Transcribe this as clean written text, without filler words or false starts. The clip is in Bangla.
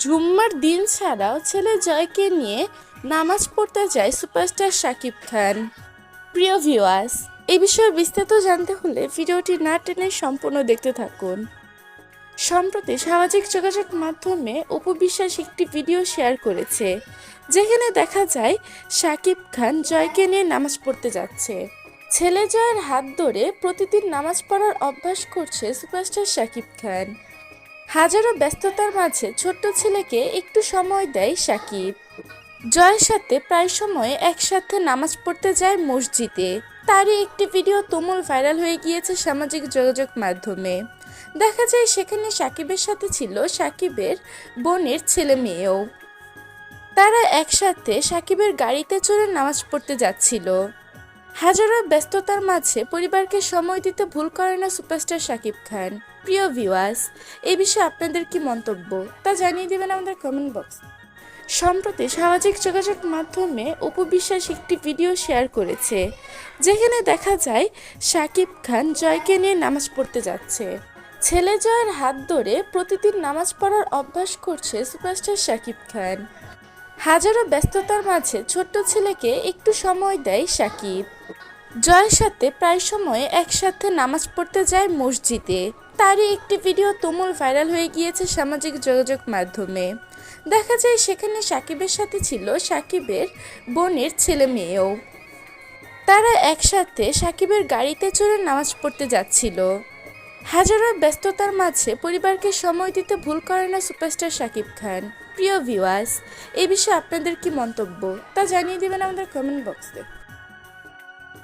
জুম্মার দিন ছাড়াও ছেলে জয়কে নিয়ে নামাজ পড়তে যায় সুপারস্টার শাকিব খান। প্রিয় ভিউয়ার্স, এই বিষয়ে বিস্তারিত জানতে হলে ভিডিওটি না টেনে সম্পূর্ণ দেখতে থাকুন। সম্প্রতি সামাজিক যোগাযোগ মাধ্যমে অপু বিশ্বাস একটি ভিডিও শেয়ার করেছে, যেখানে দেখা যায় শাকিব খান জয়কে নিয়ে নামাজ পড়তে যাচ্ছে। ছেলে জয়ের হাত ধরে প্রতিদিন নামাজ পড়ার অভ্যাস করছে সুপারস্টার শাকিব খান। হাজারো ব্যস্ততার মাঝে ছোট্ট ছেলেকে একটু সময় দেয় শাকিব। জয়ের সাথে প্রায় সময় একসাথে নামাজ পড়তে যায় মসজিদে। তারই একটি ভিডিও তুমুল ভাইরাল হয়ে গিয়েছে সামাজিক যোগাযোগ মাধ্যমে। দেখা যায় সেখানে শাকিবের সাথে ছিল শাকিবের বোনের ছেলে মেয়েও। তারা একসাথে শাকিবের গাড়িতে চড়ে নামাজ পড়তে যাচ্ছিল। হাজারো ব্যস্ততার মাঝে পরিবারকে সময় দিতে ভুল করে না সুপারস্টার শাকিব খান। প্রিয় ভিউয়ার্স, এই বিষয়ে আপনাদের কি মন্তব্য তা জানিয়ে দেবেন আমাদের কমেন্ট বক্স। সম্প্রতি সামাজিক যোগাযোগ মাধ্যমে অপু বিশ্বাস একটি ভিডিও শেয়ার করেছে, যেখানে দেখা যায় শাকিব খান জয়কে নিয়ে নামাজ পড়তে যাচ্ছে। ছেলে জয়ের হাত ধরে প্রতিদিন নামাজ পড়ার অভ্যাস করছে সুপারস্টার শাকিব খান। হাজারো ব্যস্ততার মাঝে ছোট্ট ছেলেকে একটু সময় দেয় শাকিব। জয়ের সাথে প্রায় সময় একসাথে নামাজ পড়তে যায় মসজিদে। তারই একটি ভিডিও তুমুল ভাইরাল হয়ে গিয়েছে সামাজিক যোগাযোগ মাধ্যমে। দেখা যায় সেখানে শাকিবের সাথে ছিল শাকিবের বোনের ছেলে মেয়েও। তারা একসাথে শাকিবের গাড়িতে চড়ে নামাজ পড়তে যাচ্ছিল। হাজারো ব্যস্ততার মাঝে পরিবারকে সময় দিতে ভুল করে না সুপারস্টার শাকিব খান। প্রিয় ভিউয়ার্স, এই বিষয়ে আপনাদের কি মন্তব্য তা জানিয়ে দেবেন আমাদের কমেন্ট বক্সে।